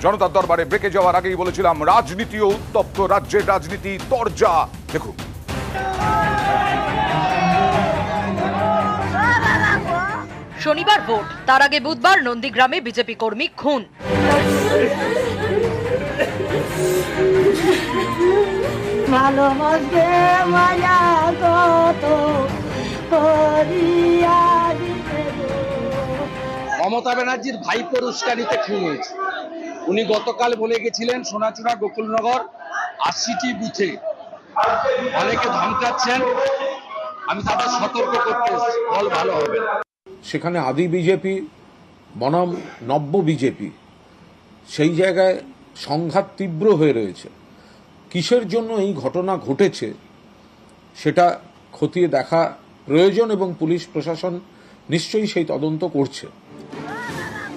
জনতার দরবারে ব্রেকে যাওয়ার আগেই বলেছিলাম রাজনীতিও উত্তপ্ত, রাজ্যের রাজনীতি তরজা। দেখুন। শনিবার ভোট, তার আগে বুধবার নন্দীগ্রামে বিজেপি কর্মী খুন। মমতা ব্যানার্জির ভাইপোর উস্কানিতে খুন হয়েছে। উনি গতকাল বলে গেছিলেন সোনাচূড়া গোকুলনগর ৮০টি বুথে অনেকে ধমকাচ্ছেন, আমি তাদের সতর্ক করতে ফল ভালো হবে। সেখানে আদি বিজেপি বনাম নব্য বিজেপি, সেই জায়গায় সংঘাত তীব্র হয়ে রয়েছে। কিসের জন্য এই ঘটনা ঘটেছে সেটা খতিয়ে দেখা প্রয়োজন এবং পুলিশ প্রশাসন নিশ্চয়ই সেই তদন্ত করছে।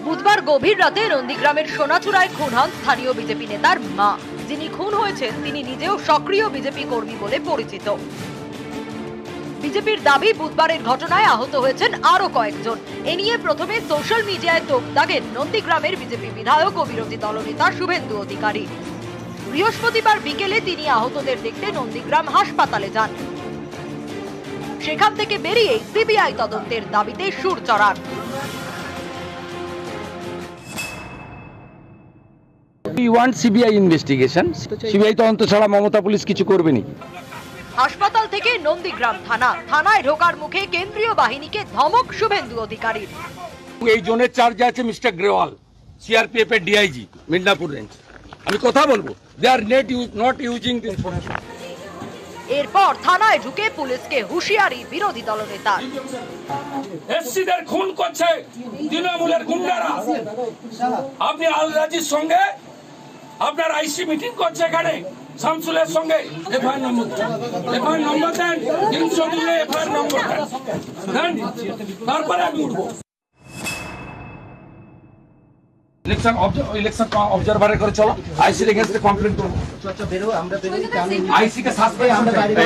বুধবার গভীর রাতে নন্দীগ্রামের সোনাচূড়ায় খুন হন স্থানীয় বিজেপি নেতার মা। যিনি খুন হয়েছেন তিনি নিজেও সক্রিয় বিজেপি কর্মী বলে পরিচিত। বিজেপির দাবি বুধবারের ঘটনায় আহত হয়েছেন আরো কয়েকজন। এ নিয়ে প্রথমে সোশ্যাল মিডিয়ায় তোপ দাগেন নন্দীগ্রামের বিজেপি বিধায়ক ও বিরোধী দলনেতা শুভেন্দু অধিকারী। বৃহস্পতিবার বিকেলে তিনি আহতদের দেখতে নন্দীগ্রাম হাসপাতালে যান। সেখান থেকে বেরিয়ে সিবিআই তদন্তের দাবিতে সুর চড়ান। We want CBI investigation. CBI তদন্ত ছাড়া মমতা পুলিশ কিছু করবে না। হাসপাতাল থেকে নন্দীগ্রাম থানায় ঢোকার মুখে কেন্দ্রীয় বাহিনীকে ধমক শুভেন্দু অধিকারীর। এই জোনের চার্জে আছে মিস্টার গ্রেওয়াল, সিআরপিএফ এর ডিআইজি মিদনাপুর রেঞ্জ। আমি কথা বলবো, দে আর নট ইউজিং দিস। এরপর থানায় ঢুকে পুলিশকে হুঁশিয়ারি বিরোধী দলনেতা। এসসিদের খুন করছে তৃণমূলের গুন্ডারা। আপনি আল রাজির সঙ্গে আপনার আইসি মিটিং করছে এখানে শামসুলের সঙ্গে। এফআইআর নম্বর দেন, 302 এফআইআর নম্বর দেন, তারপরে আমি উঠবো। ইলেকশন অবজারভারে করে চলো, আইসির এগেইনস্টে কমপ্লেইন করব। আইসি কে সাসপেন্ড আমরা বাইরে।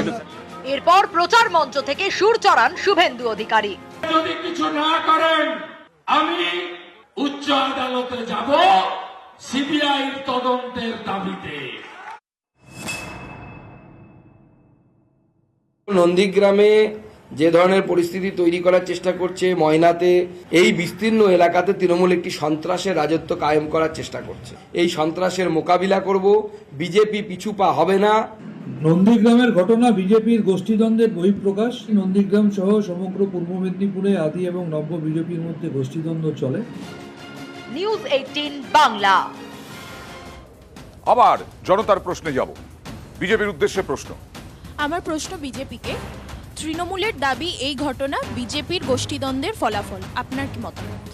এরপর প্রচার মঞ্চ থেকে সুর চড়ান শুভেন্দু অধিকারী। যদি কিছু না করেন আমি উচ্চ আদালতে যাব সিবিআই তদন্তের দাবিতে। নন্দীগ্রামে যে ধরনের পরিস্থিতি তৈরি করার চেষ্টা করছে, ময়নাতে, এই বিস্তীর্ণ এলাকাতে তৃণমূল একটি সন্ত্রাসের রাজত্ব কায়েম করার চেষ্টা করছে। এই সন্ত্রাসের মোকাবিলা করব, বিজেপি পিছু পা হবে না। নন্দীগ্রামের ঘটনা বিজেপির গোষ্ঠীদ্বন্দ্বের বহিঃপ্রকাশ। নন্দীগ্রাম সহ সমগ্র পূর্ব মেদিনীপুরে আদি এবং নব্য বিজেপির মধ্যে গোষ্ঠীদ্বন্দ্ব চলে। নিউজ 18 বাংলা। আবার জনতার প্রশ্নে যাব। বিজেপির উদ্দেশ্যে প্রশ্ন। আমার প্রশ্ন বিজেপিকে, তৃণমূলের দাবি এই ঘটনা বিজেপির গোষ্ঠীদ্বন্দ্বের ফলাফল, আপনার কি মতামত?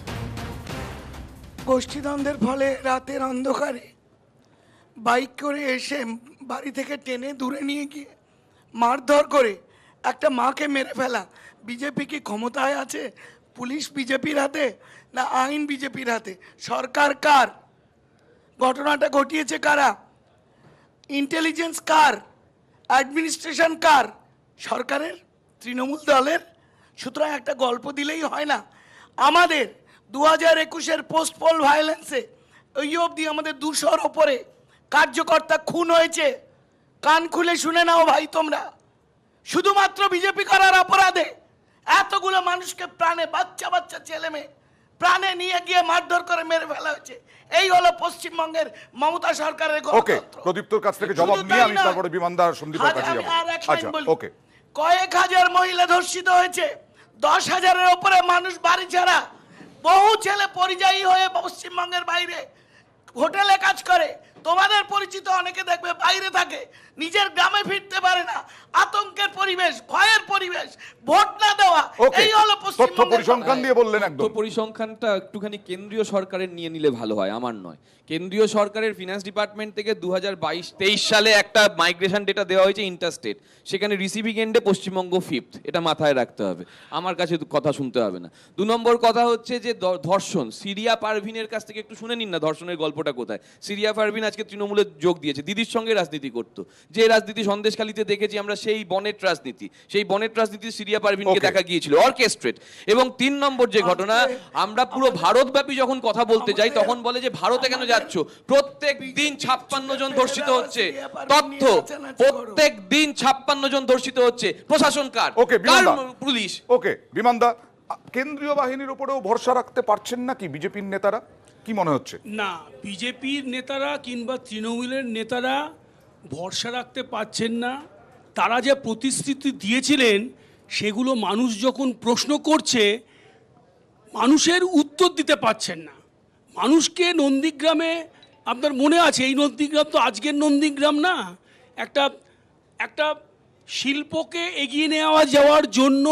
গোষ্ঠীদ্বন্দ্বের ফলে রাতের অন্ধকারে বাইক করে এসে বাড়ি থেকে টেনে দূরে নিয়ে গিয়ে মারধর করে একটা মাকে মেরে ফেলা। বিজেপি কি ক্ষমতায় আছে? পুলিশ বিজেপির হাতে না আইন বিজেপির হাতে? সরকার কার? ঘটনাটা ঘটিয়েছে কারা? ইন্টেলিজেন্স কার? অ্যাডমিনিস্ট্রেশন কার? সরকারের, তৃণমূল দলের। সুতরাং একটা গল্প দিলেই হয় না। আমাদের 2021-এর পোস্ট পোল ভায়োলেন্সে ওই অবধি আমাদের 200-র ওপরে কার্যকর্তা খুন হয়েছে। কান খুলে শুনে নাও ভাই তোমরা। শুধুমাত্র বিজেপি করার অপরাধে এতগুলো মানুষকে প্রাণে, বাচ্চা বাচ্চা ছেলে মেয়ে প্রাণে নিয়ে গিয়ে মারধর করে মেরে ফেলা হয়েছে। এই হলো পশ্চিমবঙ্গের মমতা সরকারের ওকে, প্রদীপ্তর কাছ থেকে জবাব নিয়ে আমি তারপরে বিমানদার সন্দীপের কাছে যাব। আচ্ছা, ওকে। কয়েক হাজার মহিলা ধর্ষিত হয়েছে, 10,000-এর উপরে মানুষ বাড়ি ছাড়া, বহু ছেলে পরিযায়ী হয়ে পশ্চিমবঙ্গের বাইরে হোটেলে কাজ করে। তোমাদের পরিচিত অনেকে দেখবে বাইরে থাকে, নিজের গ্রামে ফিরতে পারে না। আতঙ্কের পরিবেশ, ভয়ের পরিবেশ, ভোট না দেওয়া, এই হলো তথ্য পরিসংখ্যান দিয়ে বললেন একদম। তথ্য পরিসংখ্যানটা একটুখানি কেন্দ্রীয় সরকারের নিয়ে নিলে ভালো হয়, আমার নয়। কেন্দ্রীয় সরকারের ফিনান্স ডিপার্টমেন্ট থেকে 2022-23 সালে একটা মাইগ্রেশন ডেটা দেওয়া হয়েছে ইন্টারস্টেট। সেখানে রিসিভিং এন্ডে পশ্চিমবঙ্গ 5th, এটা মাথায় রাখতে হবে, আমার কাছে কথা শুনতে হবে না। 2 নম্বর কথা হচ্ছে যে ধর্ষণ, সিরিয়া পারভিনের কাছ থেকে একটু শুনে নিন না ধর্ষণের গল্পটা কোথায়। সিরিয়া পারভিন আজকে তৃণমূলে যোগ দিয়েছে, দিদির সঙ্গে রাজনীতি করতো। যে রাজনীতি সন্দেশখালীতে দেখেছি আমরা সেই বনেট রাজনীতি, সেই বনেট রাজনীতি সিরিয়া পারভিনকে Okay. দেখা গিয়েছিল অর্কেস্ট্রেট। এবং 3 নম্বর যে ঘটনা, আমরা পুরো ভারতব্যাপী যখন কথা বলতে যাই তখন বলে যে ভারতে কেন যাচ্ছ, প্রত্যেক দিন 56 জন ধর্ষিত হচ্ছে, তথ্য প্রত্যেক দিন 56 জন ধর্ষিত হচ্ছে, প্রশাসন কার, Okay, কার বিমানদা। পুলিশ? ওকে বিমানদা, কেন্দ্রীয় বাহিনীর উপরেও ভরসা রাখতে পারছেন নাকি বিজেপির নেতারা, কি মনে হচ্ছে? না, বিজেপির নেতারা কিংবা তৃণমূলের নেতারা ভরসা রাখতে পারছেন না। তারা যে প্রতিশ্রুতি দিয়েছিলেন সেগুলো মানুষ যখন প্রশ্ন করছে, মানুষের উত্তর দিতে পারছেন না। মানুষকে নন্দীগ্রামে, আপনার মনে আছে এই নন্দীগ্রাম তো আজকের নন্দীগ্রাম না, একটা শিল্পকে এগিয়ে নেওয়া যাওয়ার জন্য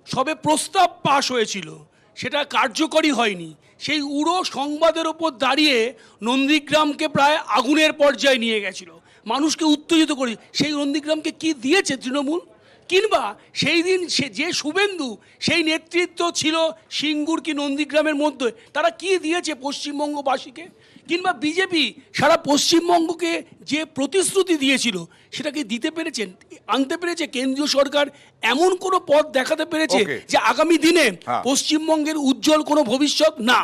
সবে প্রস্তাব পাশ হয়েছিল, সেটা কার্যকরী হয়নি। সেই উড়ো সংবাদের ওপর দাঁড়িয়ে নন্দীগ্রামকে প্রায় আগুনের পর্যায়ে নিয়ে গেছিল, মানুষকে উত্তেজিত করে। সেই নন্দীগ্রামকে কি দিয়েছে তৃণমূল? কিংবা সেই দিন সে যে শুভেন্দু, সেই নেতৃত্ব ছিল সিঙ্গুর কি নন্দীগ্রামের মধ্যে, তারা কি দিয়েছে পশ্চিমবঙ্গবাসীকে? কিংবা বিজেপি সারা পশ্চিমবঙ্গকে যে প্রতিশ্রুতি দিয়েছিল সেটাকে দিতে পেরেছেন, আনতে পেরেছে? কেন্দ্রীয় সরকার এমন কোনো পথ দেখাতে পেরেছে Okay. যে আগামী দিনে হ্যাঁ। পশ্চিমবঙ্গের উজ্জ্বল কোনো ভবিষ্যৎ না?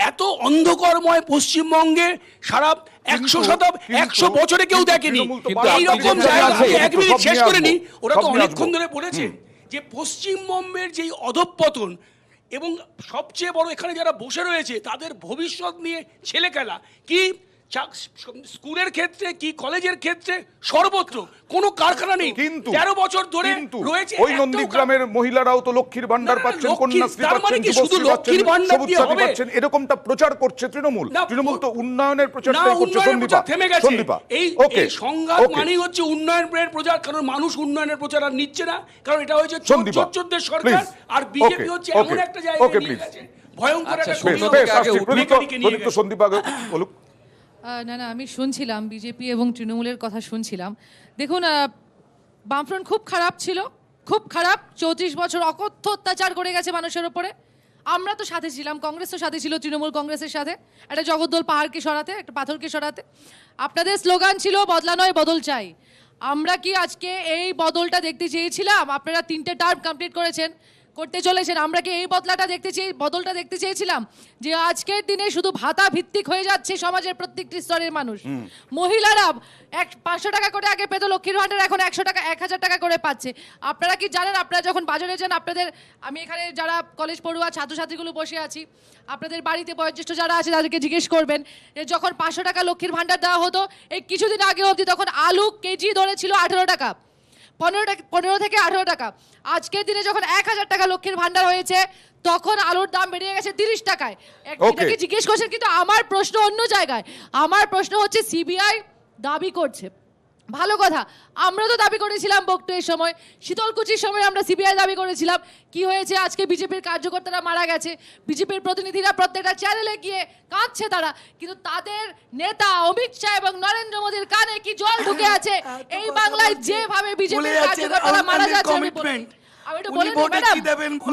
এত অন্ধকারময় পশ্চিমবঙ্গে সারা 100 বছরে কেউ দেখেনি। কিন্তু এইরকম আপনি জায়গা, যেখানে আমি 1 মিনিট সব শেষ নিয়ে করে নি, আসবো, ওরা সব তো নিয়ে অনেকক্ষণ আসবো। ধরে বলেছে যে পশ্চিমবঙ্গের যেই অধঃপতন এবং সবচেয়ে বড় এখানে যারা বসে রয়েছে তাদের ভবিষ্যৎ নিয়ে ছেলে খেলা, কি স্কুলের ক্ষেত্রে কি কলেজের ক্ষেত্রে সর্বত্র কোনো কারখানা নেই। কিন্তু 13 বছর ধরে কিন্তু রয়েছে ওই নন্দীগ্রামের মহিলারাও তো লক্ষ্মীর ভান্ডার না, না, পাচ্ছেন, লক্ষ্মী- কন্যাশ্রী তার মানে পাচ্ছেন, কি শুধু যুবশ্রী লক্ষ্মীর পাচ্ছেন, ভান্ডার সবুজ দিয়ে সাথী হবে? পাচ্ছেন, এরকমটা প্রচার করছে তৃণমূল। না, তৃণমূল তো উন্নয়নের না, প্রচারটাই করছে। উন্নয়নের সন্দীপা, প্রচার থেমে গেছে। সন্দীপা, এই ওকে, সংঘাত ওকে। মানেই হচ্ছে উন্নয়নের প্রচার, কারণ মানুষ উন্নয়নের প্রচার আর নিচ্ছে না, কারণ এটা হয়েছে সন্দীপা, চোরদের সরকার। please, আর বিজেপি okay, হচ্ছে okay, এমন একটা জায়গায় okay, নিয়ে please. গেছে, ভয়ঙ্কর আচ্ছা, একটা বেশ, সন্দীপা, বেশ, আগে আসছি। মেকানিকে নিয়ে গেছে। সন্দীপা বলুক। না না, আমি শুনছিলাম বিজেপি এবং তৃণমূলের কথা শুনছিলাম। দেখুন, বামফ্রন্ট খুব খারাপ ছিল, খুব খারাপ। 34 বছর অকথ্য অত্যাচার করে গেছে মানুষের ওপরে। আমরা তো সাথে ছিলাম, কংগ্রেস তো সাথে ছিল, তৃণমূল কংগ্রেসের সাথে, একটা জগদ্দল পাহাড়কে সরাতে, একটা পাথরকে সরাতে। আপনাদের স্লোগান ছিল বদলা নয় বদল চাই। আমরা কি আজকে এই বদলটা দেখতে চেয়েছিলাম? আপনারা 3টে টার্ম কমপ্লিট করতে চলেছেন। আমরা কি এই বদলটা দেখতে চেয়েছিলাম? যে আজকের দিনে শুধু ভাতা ভিত্তিক হয়ে যাচ্ছে সমাজের প্রত্যেকটি স্তরের মানুষ। মহিলারা 500 টাকা করে আগে পেত লক্ষ্মীর ভান্ডার, এখন 1000 টাকা করে পাচ্ছে। আপনারা কি জানেন, আপনারা যখন বাজারে যান, আমি এখানে যারা কলেজ পড়ুয়া ছাত্রছাত্রীগুলো বসে আছি, আপনাদের বাড়িতে বয়োজ্যেষ্ঠ যারা আছে তাদেরকে জিজ্ঞেস করবেন যে যখন 500 টাকা লক্ষ্মীর ভান্ডার দেওয়া হতো, এই কিছুদিন আগে অবধি তখন আলু কেজি ধরেছিল 18 টাকা, 15 থেকে 18 টাকা। আজকের দিনে যখন 1000 টাকা লক্ষ্মীর ভান্ডার হয়েছে, তখন আলুর দাম বেড়ে গেছে 30 টাকায়। এটাকে জিজ্ঞেস করছেন, কিন্তু আমার প্রশ্ন অন্য জায়গায়। আমার প্রশ্ন হচ্ছে, সিবিআই দাবি করছে, ভালো কথা, আমরা তো দাবি করেছিলাম বকটুয়ের সময়, শীতলকুচির সময় আমরা সিবিআই দাবি করেছিলাম। কি হয়েছে? আজকে বিজেপির কার্যকর্তারা মারা গেছে, বিজেপির প্রতিনিধিরা প্রত্যেকটা চ্যানেলে গিয়ে কাঁদছে তারা, কিন্তু তাদের নেতা অমিত শাহ এবং নরেন্দ্র মোদীর কানে কি জল ঢুকে আছে? এই বাংলায় যেভাবে বিজেপির কার্যকর্তারা মারা যাচ্ছে, আমি একটু বলে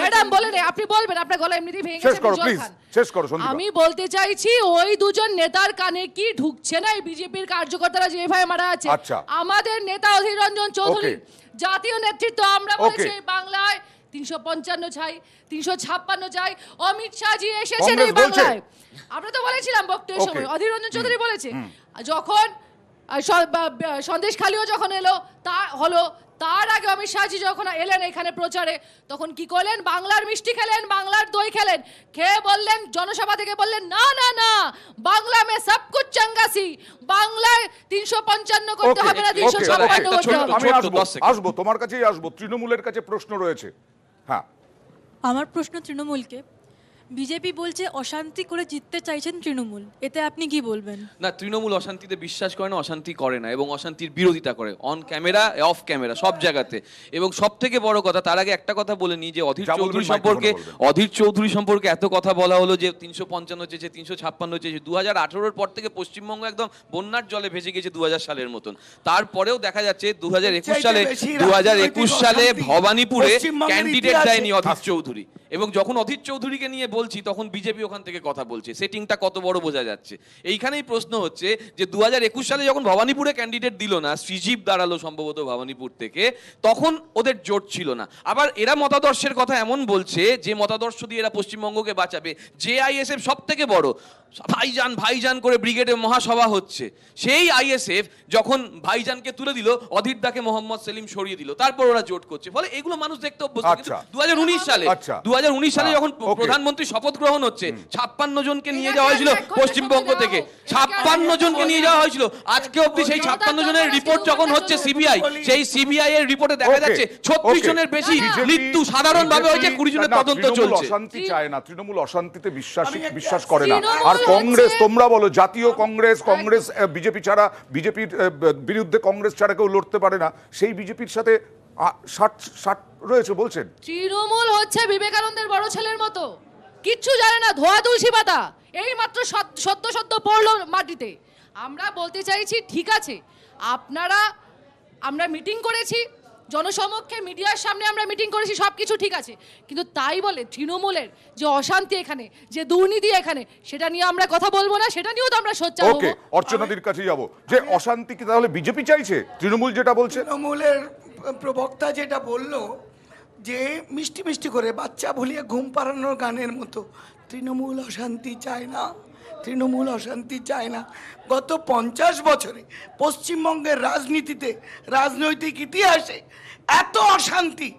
ম্যাডাম বলে নেই, আপনি বলবেন, আপনার গলা এমনিতেই ভেঙে শেষ গেছে, করো জল প্লিজ, খান। শেষ করো সন্দীপা। আমি বলতে চাইছি, ওই দুজন নেতার কানে কি ঢুকছে না এই বিজেপির কার্যকর্তারা যেভাবে মারা আছে? আচ্ছা। আমাদের নেতা অধীর রঞ্জন চৌধুরী, জাতীয় নেতৃত্ব, আমরা বলছি এই বাংলায় 355 চাই, 356 চাই। অমিত শাহজি এসেছেন এই বাংলায়, আমরা তো বলেছিলাম বক্তব্যের সময়, অধীর রঞ্জন চৌধুরী বলেছে, যখন সন্দেশখালিও যখন এলো তার আগে অমিত শাহজি যখন এলেন এখানে প্রচারে, তখন কি করলেন? বাংলার মিষ্টি খেলেন, বাংলার দই খেলেন, খেয়ে বললেন, জনসভা থেকে বললেন, না না না, বাংলা মে সব কুছ চঙ্গাসি, বাংলায় 355 করতে হবে না, 356 করতে হবে। আমি আসবো তোমার কাছেই আসবো। তৃণমূলের কাছে প্রশ্ন রয়েছে। হ্যাঁ, আমার প্রশ্ন তৃণমূলকে, বিজেপি বলছে অশান্তি করে জিততে চাইছেন তৃণমূল, এতে আপনি কি বলবেন? না, তৃণমূল অশান্তিতে বিশ্বাস করে না, অশান্তি করে না, এবং অশান্তির বিরোধিতা করে অন ক্যামেরা অফ ক্যামেরা সব জায়গাতে। এবং সব থেকে বড় কথা, তার আগে একটা কথা বলে নিই যে অধীর চৌধুরী সম্পর্কে এত কথা বলা হলো যে 355 চেয়েছে, 356 চেয়েছে। 2018-র পর থেকে পশ্চিমবঙ্গ একদম বন্যার জলে ভেসে গেছে 2000 সালের মতন। তারপরেও দেখা যাচ্ছে 2021 সালে ভবানীপুরে ক্যান্ডিডেট দেয়নি অধীর চৌধুরী, এবং যখন অধীর চৌধুরীকে নিয়ে বলছি তখন বিজেপি ওখান থেকে কথা বলছে, সেটিংটা কত বড় বোঝা যাচ্ছে। এইখানেই প্রশ্ন হচ্ছে যে 2021 সালে যখন ভবানীপুরে ক্যান্ডিডেট দিল না, শ্রীজীব দাঁড়ালো সম্ভবত ভবানীপুর থেকে, তখন ওদের জোট ছিল না। আবার এরা মতাদর্শের কথা এমন বলছে যে মতাদর্শ দিয়ে এরা পশ্চিমবঙ্গকে বাঁচাবে। জেআইএসএফ সব থেকে বড়, ভাইজান ভাইজান করে ব্রিগেডে মহাসভা হচ্ছে, সেই আইএসএফ যখন ভাইজানকে তুলে দিল, অধীরদাকে মোহাম্মদ সেলিম সরিয়ে দিল, তারপর ওরা জোট করছে। ফলে এগুলো মানুষ দেখতে অভ্যস্ত। কিন্তু 2019 সালে যখন প্রধানমন্ত্রী শপথ গ্রহণ হচ্ছে, 56 জনকে নিয়ে যাওয়া হয়েছিল পশ্চিমবঙ্গ থেকে, 56 জনকে নিয়ে যাওয়া হয়েছিল। আজকে অবধি সেই 56 জনের রিপোর্ট যখন হচ্ছে সিবিআই, সেই সিবিআই এর রিপোর্টে দেখা যাচ্ছে 36 জনের বেশি মৃত্যু সাধারণভাবে হয়েছে, 20 জনের তদন্ত চলছে। অশান্তি চায় না, তৃণমূল অশান্তিতে বিশ্বাস করে না। আর কংগ্রেস, তোমরা বলো জাতীয় কংগ্রেস বিজেপি ছাড়া, বিজেপির বিরুদ্ধে কংগ্রেস ছাড়া কেউ লড়তে পারে না, সেই বিজেপির সাথে 60 রয়েছে বলছেন। তৃণমূল হচ্ছে বিবেকানন্দের বড় ছেলের মতো, কিচ্ছু জানে না, ধোয়া তুলসী পাতা, এই মাত্র সদ্য পড়লো মাটিতে। আমরা বলতে চাইছি ঠিক আছে, আমরা মিটিং করেছি জনসমক্ষে, মিডিয়ার সামনে আমরা মিটিং করেছি, সবকিছু ঠিক আছে, কিন্তু তাই বলে তৃণমূলের যে অশান্তি এখানে, যে দুর্নীতি এখানে, সেটা নিয়ে আমরা কথা বলবো না, সেটা নিয়েও তো আমরা সোচ্চার হবো। ওকে, অর্চনাদির কাছে যাব, যে অশান্তি কি তাহলে বিজেপি চাইছে? তৃণমূল যেটা বলছে, তৃণমূলের প্রবক্তা যেটা বললো যে মিষ্টি মিষ্টি করে বাচ্চা ভুলিয়ে ঘুম পাড়ানোর গানের মতো, তৃণমূল অশান্তি চায় না, তৃণমূল অশান্তি চায় না। গত 50 বছরে পশ্চিমবঙ্গের রাজনীতিতে, রাজনৈতিক ইতিহাসে এত অশান্তি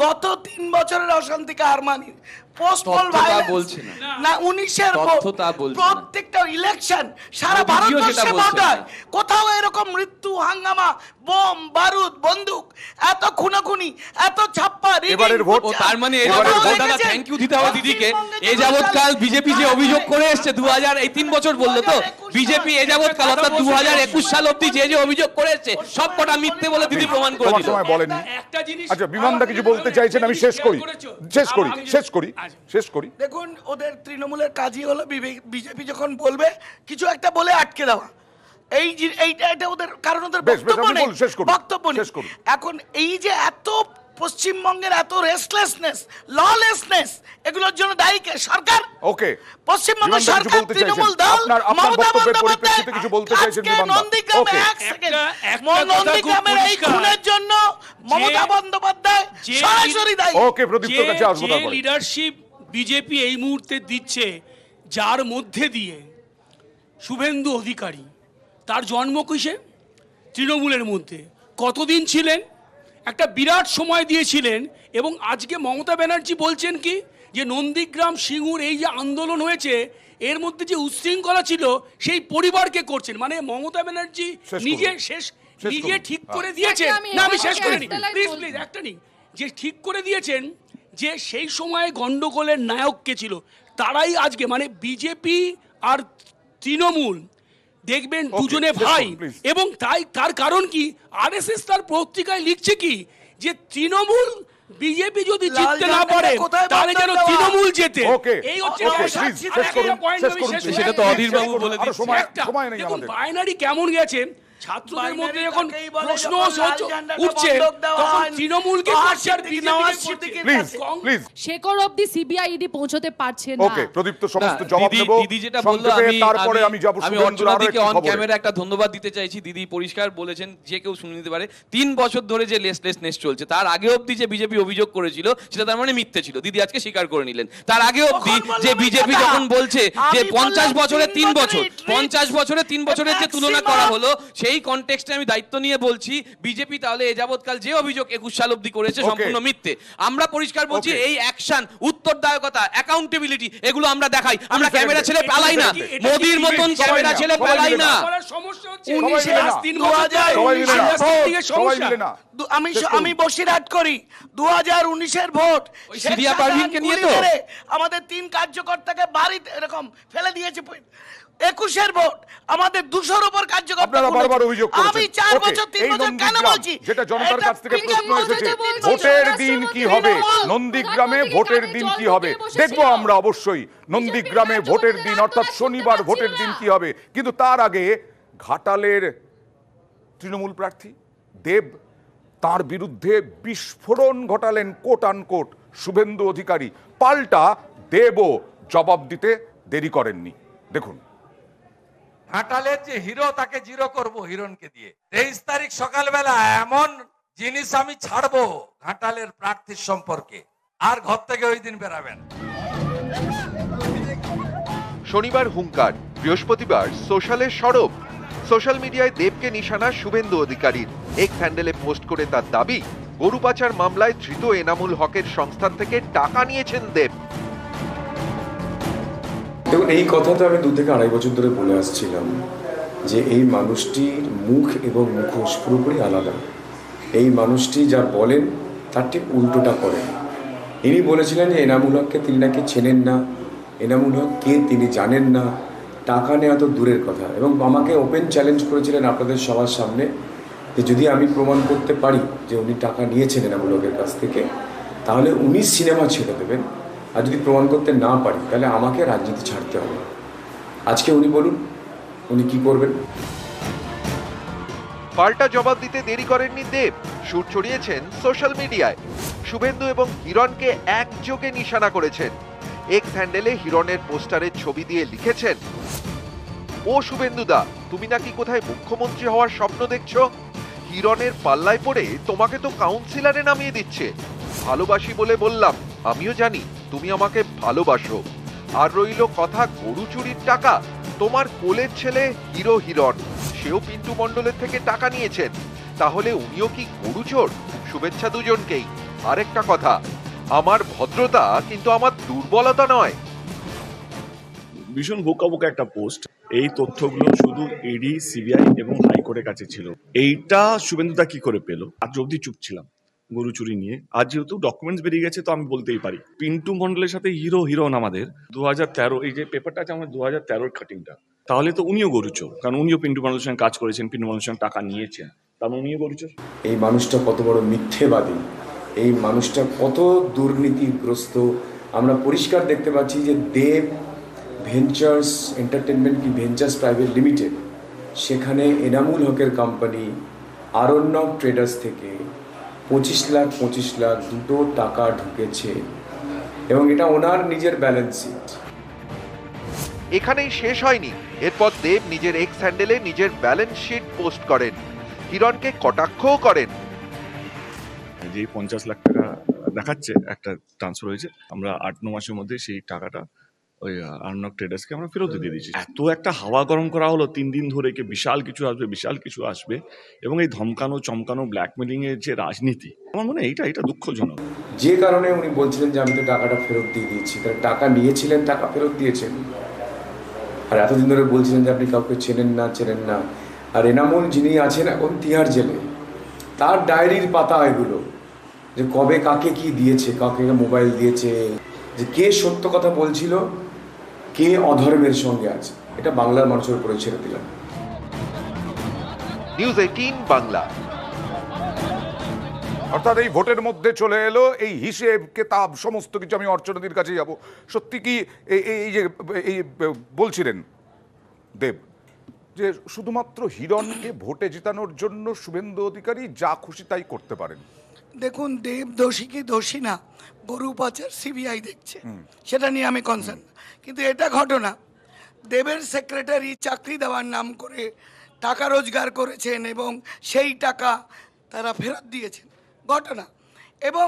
গত 3 বছরের অশান্তিকে হার মানি। পোস্টপল ভায়োলেন্স না, 19-এর প্রত্যেকটা ইলেকশন সারা ভারতবর্ষে ভোট হয়, কোথাও এরকম মৃত্যু, হাঙ্গামা, বোম বারুদ, বন্দুক, এত খুনাখুনি, এত ছাপ্পা, এবারের ভোট। তার মানে দাদা থ্যাংক ইউ দিতে হবে দিদিকে। এ যাবৎকাল বিজেপি যে অভিযোগ করে এসছে 3 বছর বললো তো বিজেপি, এ যাবৎকাল অর্থাৎ 2021 সাল অবধি যে অভিযোগ করে এসছে সব কটা মিথ্যে বলে দিদি প্রমাণ করে দিল। সময় বলেনি। আচ্ছা, বিমানদা কিছু বলতে চাইছেন, আমি শেষ করি। দেখুন, ওদের তৃণমূলের কাজই হলো বিজেপি যখন বলবে কিছু একটা বলে আটকে দেওয়া, এইটা ওদের, কারণ ওদের বক্তব্য নেই। এখন এই যে এত পশ্চিমবঙ্গের এত রেস্টলেসনেস, ললেসনেস, এগুলোর জন্য দায়ী কে? সরকার। ওকে, পশ্চিমবঙ্গ সরকার, তৃণমূল দল, মমতা বন্দ্যোপাধ্যায় কিছু বলতে চাইছেন নন্দীগ্রামে নন্দীগ্রামের এই খুনের জন্য মমতা বন্দ্যোপাধ্যায় সরাসরি দায়ী। ওকে, প্রদীপ্তর কাছে আসবো। যে লিডারশিপ বিজেপি এই মুহূর্তে দিচ্ছে, যার মধ্যে দিয়ে শুভেন্দু অধিকারী, তার জন্ম কিসে? তৃণমূলের মধ্যে কতদিন ছিলেন, একটা বিরাট সময় দিয়েছিলেন। এবং আজকে মমতা ব্যানার্জি বলছেন কি, যে নন্দীগ্রাম, সিঙ্গুর এই যে আন্দোলন হয়েছে, এর মধ্যে যে উচ্ছৃঙ্খলা ছিল সেই পরিবারকে করছেন। মানে মমতা ব্যানার্জি নিজে ঠিক করে দিয়েছেন, না আমি শেষ করে নি, প্লিজ একটা নি, যে ঠিক করে দিয়েছেন যে সেই সময় গন্ডগোলের নায়ক কে ছিল, তারাই আজকে, মানে বিজেপি আর তৃণমূল দেখবেন দুজনে ভাই। এবং তার কারণ কি, আরএসএস তার পত্রিকায় লিখছে কি, যে তৃণমূল বিজেপি যদি জিততে না পারে তাহলে যেন তৃণমূল জেতে। এই হচ্ছে সেটা তো অধীর বাবু বলে দিচ্ছে। দেখুন বাইনারি কেমন গেছে, ছাত্রদের মধ্যে যখন প্রশ্ন উঠছে তখন তৃণমূলকে শেকড় অবধি সিবিআই ইডি পৌঁছতে পারছে না। ওকে, প্রদীপ্ত সমস্ত জবাব দেব। দিদি যেটা বললো, তারপরে আমি অর্চনাদিকে অন ক্যামেরা একটা ধন্যবাদ দিতে চাইছি। দিদি পরিষ্কার বলেছেন, যে কেউ শুনে নিতে পারে, 3 বছর ধরে যে লেসলেসনেস চলছে, তার আগে অবধি যে বিজেপি অভিযোগ করেছিল সেটা তার মানে মিথ্যে ছিল, দিদি আজকে স্বীকার করে নিলেন। তার আগে অবধি যে বিজেপি যখন বলছে যে 50 বছরে 3 বছর, 50 বছরে 3 বছরের যে তুলনা করা হলো, সেই কনটেক্সটে আমি দায়িত্ব নিয়ে বলছি বিজেপি তাহলে এ যাবৎকাল যে অভিযোগ 21 সাল অবধি করেছে সম্পূর্ণ মিথ্যে। আমরা পরিষ্কার বলছি, এই অ্যাকশন, উত্তরদায়কতা, অ্যাকাউন্টেবিলিটি, এগুলো আমরা দেখাই। আমরা ক্যামেরা ছেড়ে পালাই না, মোদির মতন ক্যামেরা ছেড়ে পালাই না। আমি বসিরহাট করি, 2019-এর ভোট, সিরিয়া পারভিনকে নিয়ে তো আমাদের 3 কার্যকর্তাকে বাড়িতে এরকম ফেলে দিয়েছে। 21-এর ভোট, আমাদের 200-র উপর কার্যকর্তা। আপনারা বারবার অভিযোগ করছেন, আমি 4 বছর 3 বছর কেন বলছি, যেটা জনতার কাছ থেকে প্রশ্ন এসেছে, ভোটের দিন কি হবে নন্দীগ্রামে, ভোটের দিন কি হবে দেখবো আমরা অবশ্যই। নন্দীগ্রামে ভোটের দিন, অর্থাৎ শনিবার ভোটের দিন কি হবে। কিন্তু তার আগে ঘাটালের তৃণমূল প্রার্থী দেব, তার বিরুদ্ধে বিস্ফোরণ ঘটালেন কোট আনকোট শুভেন্দু অধিকারী। পাল্টা দেবও জবাব দিতে দেরি করেননি। দেখুন, ঘাটালের যে হিরো তাকে জিরো করব হিরণকে দিয়ে। 23 তারিখ সকালবেলা এমন জিনিস আমি ছাড়বো ঘাটালের প্রার্থীর সম্পর্কে, আর ঘর থেকে ওই দিন বেরাবেন। শনিবার হুঙ্কার, বৃহস্পতিবার সোশ্যালে সরব। সোশ্যাল মিডিয়ায় দেবকে নিশানা শুভেন্দু অধিকারীর। এক্স হ্যান্ডেলে পোস্ট করে তার দাবি, গরু পাচার মামলায় ধৃত এনামুল হকের সংস্থান থেকে টাকা নিয়েছেন দেব। দেখুন, এই কথা তো আমি 2 থেকে 2.5 বছর ধরে বলে আসছিলাম যে এই মানুষটির মুখ এবং মুখোশ পুরোপুরি আলাদা। এই মানুষটি যা বলেন তার ঠিক উল্টোটা করেন। ইনি বলেছিলেন যে এনামুল হককে তিনি নাকি চেনেন না, এনামুল হক কে তিনি জানেন না, টাকা নেওয়া তো দূরের কথা। এবং আমাকে ওপেন চ্যালেঞ্জ করেছিলেন আপনাদের সবার সামনে যে যদি আমি প্রমাণ করতে পারি যে উনি টাকা নিয়েছেন এনামুল হকের কাছ থেকে, তাহলে উনি সিনেমা ছেড়ে দেবেন, আর যদি প্রমাণ করতে না পারি তাহলে আমাকে রাজনীতি ছাড়তে হবে। আজকে উনি বলুন উনি কি করবেন। পাল্টা জবাব দিতে দেরি করেননি দেব, সুর ছড়িয়েছেন সোশ্যাল মিডিয়ায়। শুভেন্দু এবং হিরণকে একযোগে নিশানা করেছেন। এক্স হ্যান্ডেলে হিরণের পোস্টারের ছবি দিয়ে লিখেছেন, ও শুভেন্দুদা, তুমি নাকি কোথায় মুখ্যমন্ত্রী হওয়ার স্বপ্ন দেখছো? হিরণের পাল্লায় পড়ে তোমাকে তো কাউন্সিলরে নামিয়ে দিচ্ছে। ভালোবাসি বলে বললাম, আমিও জানি তুমি আমাকে ভালোবাসো। আর রইল কথা গরু চুরির টাকা, তোমার কোলের ছেলে হিরো হিরণ, সেও পিন্টু মণ্ডলের থেকে টাকা নিয়েছেন। তাহলে উনিও কি গরু চোর? শুভেচ্ছা দুজনকেই। আরেকটা কথা, আমার ভদ্রতা কিন্তু আমার দুর্বলতা নয়। ভীষণ বোকা বোকা একটা পোস্ট। এই তথ্যগুলো শুধু ইডি, সিবিআই এবং হাইকোর্টের কাছে ছিল। এইটা শুভেন্দুদা কি করে পেল? আজ অব্দি চুপ ছিলাম গরু চুরি নিয়ে। আজ যেহেতু ডকুমেন্টস বেরিয়ে গেছে তো আমি বলতেই পারি। পিন্টু মণ্ডলের সাথে হিরো হিরণ আমাদের 2013, এই যে পেপারটা আছে আমাদের 2013 কাটিংটা, তাহলে তো উনিও গরু চোর, কারণ উনিও পিন্টু মণ্ডলের সঙ্গে কাজ করেছেন, পিন্টু মণ্ডলের সঙ্গে টাকা নিয়েছেন, তার উনিও গরু চোর। এই মানুষটা কত বড় মিথ্যেবাদী, এই মানুষটা কত দুর্নীতিগ্রস্ত আমরা পরিষ্কার দেখতে পাচ্ছি। যে দেব ভেঞ্চার্স এন্টারটেনমেন্ট কি ভেঞ্চার্স প্রাইভেট লিমিটেড, সেখানে এনামুল হকের কোম্পানি আরণ্যক ট্রেডার্স থেকে 25 লাখ দুটো টাকা ঢুকেছে, এবং এটা ওনার নিজের ব্যালেন্স শিট। এখানেই শেষ হয়নি। এরপর দেব নিজের এক্স হ্যান্ডেলে নিজের ব্যালেন্স শিট পোস্ট করেন, হিরণকে কটাক্ষও করেন। যে 50 লাখ টাকা দেখাচ্ছে একটা ট্রান্সফার হয়েছে, আমরা 8-9 মাসের মধ্যে সেই টাকাটা ওই আর্নক ট্রেডার্সকে আমরা ফেরত দিয়ে দিয়েছি। এত একটা হাওয়া গরম করা হলো 3 দিন ধরে, কি বিশাল কিছু আসবে, বিশাল কিছু আসবে, এবং এই ধমকানো চমকানো ব্ল্যাকমেলিং এর যে রাজনীতি, আমার মনে হয় এটা দুঃখজনক। যে কারণে উনি বলছিলেন যে আমি তো টাকাটা ফেরত দিয়ে দিয়েছি, তারা টাকা নিয়েছিলেন, টাকা ফেরত দিয়েছেন। আর এতদিন ধরে বলছিলেন যে আপনি কাউকে চেনেন না। আর এনামুল যিনি আছেন এখন তিহার জেলে, তার ডায়েরির পাতা এগুলো, যে কবে কাকে কি দিয়েছে, কাকে মোবাইল দিয়েছে, যে কে সত্য কথা বলছিল, কে অধর্মের সঙ্গে আছে, এটা বাংলার মানুষের উপরে ছেড়ে দিলাম। নিউজ 18 বাংলা। অর্থাৎ এই ভোটের মধ্যে চলে এলো এই হিসেব কেতাব সমস্ত কিছু। আমি অর্চনাদির কাছে যাব। সত্যি কি এই যে এই বলছিলেন দেব যে শুধুমাত্র হিরণকে ভোটে জেতানোর জন্য শুভেন্দু অধিকারী যা খুশি তাই করতে পারেন? দেখুন, দেব দোষী কি দোষী না, গরু পাচার সিবিআই দেখছে, সেটা নিয়ে আমি কনসার্ন। কিন্তু এটা ঘটনা, দেবের সেক্রেটারি চাকরি দেওয়ার নাম করে টাকা রোজগার করেছেন এবং সেই টাকা তারা ফেরত দিয়েছেন, ঘটনা। এবং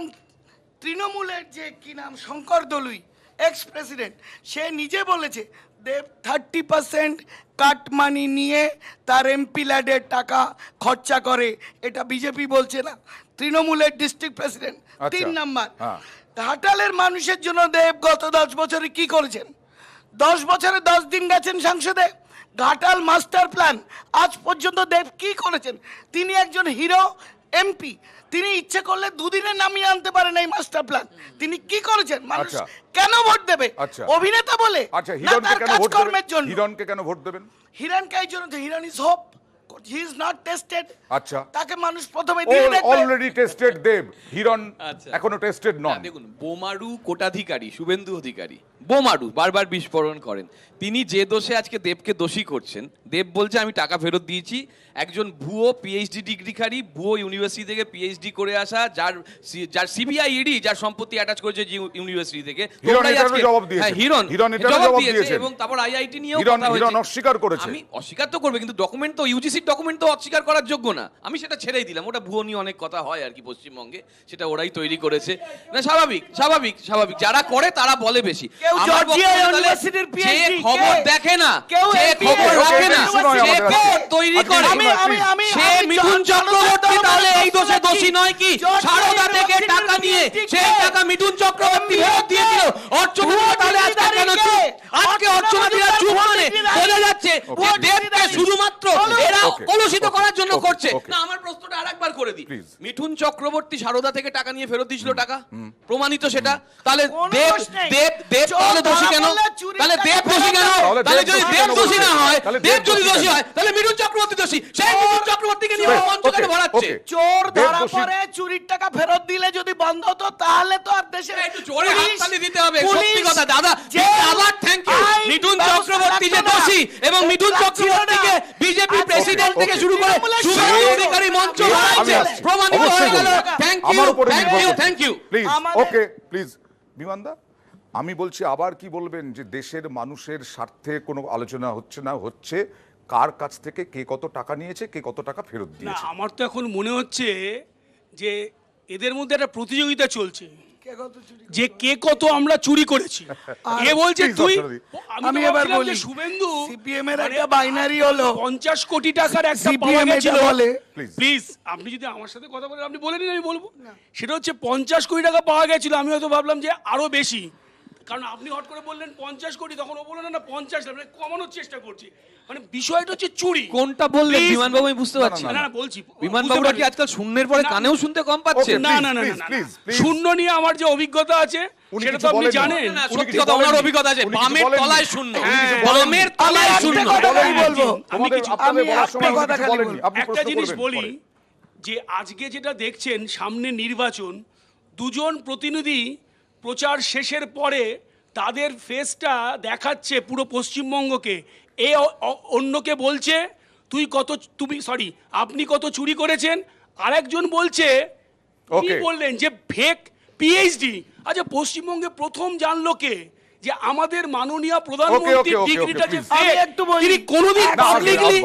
তৃণমূলের যে কি নাম শঙ্কর দলুই, এক্স প্রেসিডেন্ট, সে নিজে বলেছে দেব 30% কাট মানি নিয়ে তার এমপি ল্যাডের টাকা খরচা করে। এটা বিজেপি বলছে না, তৃণমূলের ডিস্ট্রিক্ট প্রেসিডেন্ট। 3 নাম্বার, ঘাটালের মানুষের জন্য দেব গত 10 বছরে কি করেছেন? 10 বছরে 10 দিন গেছেন সংসদে। ঘাটাল মাস্টার প্ল্যান আজ পর্যন্ত দেব কি করেছেন? তিনি একজন হিরো এমপি, তিনি ইচ্ছে করলে 2 দিনে নামিয়ে আনতে পারেন এই মাস্টার প্ল্যান। তিনি কি করেছেন? মানুষ কেন ভোট দেবে? অভিনেতা বলে? আচ্ছা, হিরণকে কেন ভোট দেবেন? হিরণকে কেন ভোট দেবেন? হিরণকে এই জন্য যে Hiran is hope, he is not tested. আচ্ছা, তাকে মানুষ প্রথমে দিয়ে দেখবে। অলরেডি টেস্টেড দেব, হিরণ এখনো টেস্টেড নন। দেখুন, বোমারু কোটাধিকারী শুভেন্দু অধিকারী বোমারু বারবার বিস্ফোরণ করেন। তিনি যে দোষে আজকে দেবকে দোষী করছেন, দেব বলছে আমি টাকা ফেরত দিয়েছি। একজন ভুয়ো পিএইচডি ডিগ্রিধারী, ভুয়ো ইউনিভার্সিটি থেকে পিএইচডি করে আসা, যার সিবিআই ইডি যার সম্পত্তি অ্যাটাচ করেছে যে ইউনিভার্সিটি থেকে, হিরণ জবাব দিয়েছে এবং তারপর আইআইটি নিয়েও কথা হয়েছে। অস্বীকার করেছে। আমি অস্বীকার তো করবে, কিন্তু ডকুমেন্ট তো ইউজিসির ডকুমেন্ট তো অস্বীকার করার যোগ্য না। আমি সেটা ছেড়েই দিলাম, ওটা ভুয়ো নিয়ে অনেক কথা হয় আর কি পশ্চিমবঙ্গে, সেটা ওরাই তৈরি করেছে। না, স্বাভাবিক স্বাভাবিক স্বাভাবিক, যারা করে তারা বলে বেশি। আমার যে খবর দেখে না, যে খবর রাখে না, যে খবর তৈরি করে, সে মিঠুন চক্রবর্তী তাহলে এই দোষে দোষী নয় কি? সারদা থেকে টাকা নিয়ে সেই টাকা মিঠুন চক্রবর্তী ফেরত দিয়েছিল। অর্চনা তাহলে আজকে কেন চুপ? আজকে অর্চনা দিরা চুপ মানে বোঝা যাচ্ছে যে দেবকে শুধুমাত্র এরা কলুষিত করার জন্য করছে। না, আমার প্রশ্নটা আরেকবার করে দিই, মিঠুন চক্রবর্তী সারদা থেকে টাকা নিয়ে ফেরত দিয়েছিল, টাকা প্রমাণিত সেটা, তাহলে দেব দেব দেব তাহলে দোষী কেন? তাহলে দেব দোষী কেন? তাহলে যদি দেব দোষী না হয়, দেব যদি দোষী হয়, তাহলে মিঠুন চক্রবর্তী দোষী। সেই মিঠুন চক্রবর্তীকে নিয়ে মঞ্চ কেন ভরাচ্ছে? চোর ধরা পড়ে চুরির টাকা ফেরত দিলে যদি বন্ধ হতো তাহলে তো আর দেশে একটু জোরে হাততালি দিতে হবে। সত্যি কথা দাদা, আবার থ্যাংক ইউ। মিঠুন চক্রবর্তী যে দোষী এবং মিঠুন চক্রবর্তীকে বিজেপি প্রেসিডেন্ট থেকে শুরু করে শুভেন্দু অধিকারী মঞ্চ ভরাচ্ছে, প্রমাণিত হয়ে গেল। Thank you, thank you, thank you. Please, okay, please বিমানদা, আমি বলছি আবার কি বলবেন যে দেশের মানুষের স্বার্থে কোনো আলোচনা হচ্ছে না, হচ্ছে কার কাছ থেকে কে কত টাকা নিয়েছে, কে কত টাকা ফেরত না, দিয়েছে। আমার তো এখন মনে হচ্ছে যে এদের মধ্যে একটা প্রতিযোগিতা চলছে যে কে কত আমরা চুরি করেছি। এ বলছে তুই, আমি এবার বলি শুভেন্দু সিপিএম এর একটা বাইনারি হলো 50 কোটি টাকার একটা পাওয়া গেছিল। প্লিজ আপনি যদি আমার সাথে কথা বলেন, আপনি বলে নিন, আমি বলবো। সেটা হচ্ছে 50 কোটি টাকা পাওয়া গেছিল। আমি হয়তো ভাবলাম যে আরো বেশি, কারণ আপনি হট করে বললেন 50 কোটি, তখন ও বললেন না 50 লাখ, মানে কমানোর চেষ্টা করছি। মানে বিষয়টা হচ্ছে চুরি। কোনটা বললেন বিমানবাবু? আমি বুঝতে পারছি না, না বলছি, বিমানবাবুরা কি আজকাল শূন্যের পরে কানেও শুনতে কম পাচ্ছে? না না না, শূন্য নিয়ে আমার যে অভিজ্ঞতা আছে সেটা তো আপনি জানেন। সত্যি কথা, ওনার অভিজ্ঞতা আছে। বামের তলায় শূন্য, বামের তলায় শূন্য। একটা জিনিস বলি যে আজকে যেটা দেখছেন, সামনে নির্বাচন, দুজন প্রতিনিধি প্রচার শেষের পরে তাদের ফেসটা দেখাচ্ছে পুরো পশ্চিমবঙ্গকে। এ অন্যকে বলছে আপনি কত চুরি করেছেন, আরেকজন বলছে কি বললেন যে ফেক পিএইচডি। আচ্ছা, পশ্চিমবঙ্গে প্রথম জানলো কে যে আমাদের মাননীয় প্রধানমন্ত্রী ডিগ্রিটা যে ফেক, তিনি কোনোদিন পাবলিকলি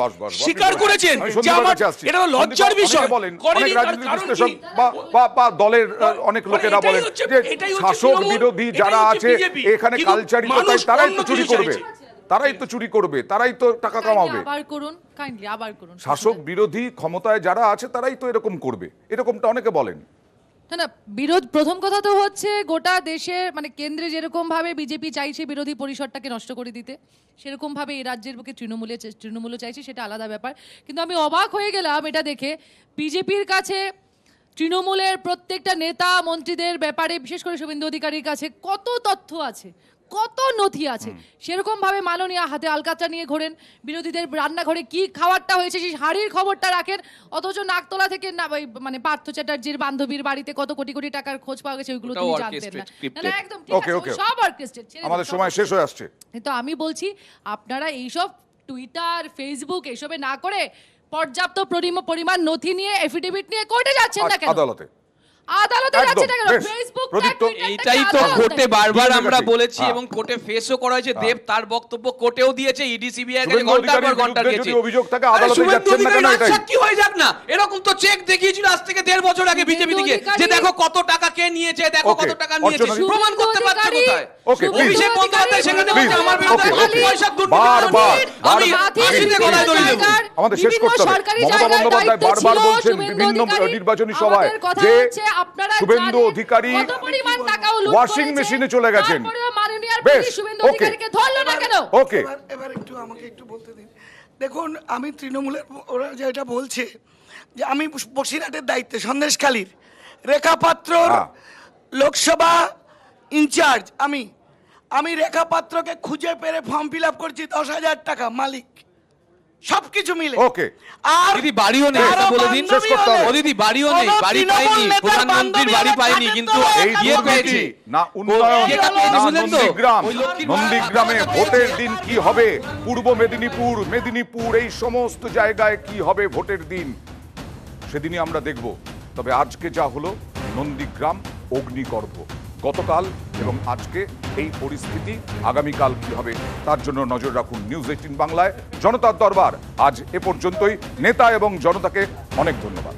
স্বীকার করেছেন যে আমার এটা লজ্জার বিষয়। অনেক রাজনৈতিক বিশ্লেষক বা দলের অনেক লোকেরা বলেন যে শাসক বিরোধী যারা আছে এখানে কালচারিত, তারাই তো চুরি করবে, তারাই তো চুরি করবে, তারাই তো টাকা কামাবে। আবার করুন। শাসক বিরোধী ক্ষমতায় যারা আছে তারাই তো এরকম করবে, এরকমটা অনেকে বলেন। না, বিরোধ প্রথম কথা তো হচ্ছে গোটা দেশে, মানে কেন্দ্রে যেরকম ভাবে বিজেপি চাইছে বিরোধী পরিসরটাকে নষ্ট করে দিতে, সেরকম ভাবে এই রাজ্যের বুকে তৃণমূলও চাইছে, সেটা আলাদা ব্যাপার। কিন্তু আমি অবাক হয়ে গেলাম এটা দেখে, বিজেপির কাছে তৃণমূলের প্রত্যেকটা নেতা মন্ত্রীদের ব্যাপারে, বিশেষ করে শুভেন্দু অধিকারীর কাছে কত তথ্য আছে, কত নথি আছে। সেরকম ভাবে মাননীয় হাতে আলকাতরা নিয়ে ঘোরেন, বিরোধীদের রান্নাঘরে কি খাবারটা হয়েছে সেই হাড়ির খবরটা রাখেন, অথচ নাকতলা থেকে মানে পার্থ চ্যাটার্জির বান্ধবীর বাড়িতে কত কোটি কোটি টাকার খোঁজ পাওয়া গেছে ওইগুলো তিনি জানতেন না। একদম সব অর্কেস্ট্রেট। আমাদের সময় শেষ হয়ে আসছে। তো আমি বলছি আপনারা এইসব টুইটার, ফেসবুক এসবে না করে পর্যাপ্ত পরিমাণ নথি নিয়ে, এফিডেভিট নিয়ে কোর্টে যাচ্ছেন না কেন? আদালতে যাচ্ছে না কেন? ফেসবুক, এইটাই তো কোর্টে বারবার আমরা বলেছি এবং কোর্টে ফেসও করা হয়েছে। দেব তার বক্তব্য কোর্টেও দিয়েছে, ইডি সিবিআই এর ঘন্টার পর ঘন্টা দিয়েছে। অভিযোগ থাকে আদালতে যাচ্ছেন না কেন? এটাই কি হয়ে যাক না, এরকম তো চেক দেখিয়েছিল আজ থেকে 1.5 বছর আগে বিজেপি থেকে, যে দেখো কত টাকা কে নিয়েছে, দেখো কত টাকা নিয়েছে, প্রমাণ করতে পারছে কোথায়? অভিষেক বন্দ্যোপাধ্যায় সেখানে বলছে আমার বিরুদ্ধে পয়সা দুর্নীতি, আমি ফাঁসিতে গলায় দড়ি দেব। আমাদের শেষ করতে হবে। মমতা বন্দ্যোপাধ্যায় বারবার বলছেন বিভিন্ন নির্বাচনী সভায় যে শুভেন্দু অধিকারী ওয়াশিং মেশিনে চলে গেছেন। এবার একটু আমাকে একটু বলতে দিন। দেখুন, আমি তৃণমূলের, ওরা যেটা বলছে যে আমি বসিরহাটের দায়িত্বে, সন্দেশখালীর রেখা পাত্রর লোকসভা ইনচার্জ, আমি রেখা পাত্রকে খুঁজে পেরে ফর্ম ফিল আপ করছি 10,000 টাকা মালিক। সবকিছু মিলে। ওকে আর দিদি বাড়িও নেই এটা বলে দিন। শেষ করতে হবে। ও দিদি বাড়িও নেই, কোনো বাড়ি তৃণমূল পাইনি, নেতার প্রধানমন্ত্রীর বান্ধবী বাড়ি আবার পাইনি, থাকেন কিন্তু তো এই ইয়ে দুর্নীতি পেয়েছি। না উন্নয়ন ইয়েটা পেয়েছি, না বুঝলেন তো? নন্দীগ্রাম। ওই লক্ষ্মীর নন্দীগ্রামে ভাড়া ভোটের পেয়েছি। দিন কি হবে, পূর্ব মেদিনীপুর এই সমস্ত জায়গায় কি হবে ভোটের দিন, সেদিনই আমরা দেখব। তবে আজকে যা হলো নন্দীগ্রাম অগ্নিগর্ভ, গতকাল এবং আজকে এই পরিস্থিতি, আগামীকাল কি হবে তার জন্য নজর রাখুন নিউজ 18 বাংলায়। জনতার দরবার আজ এ পর্যন্তই। নেতা এবং জনতাকে অনেক ধন্যবাদ।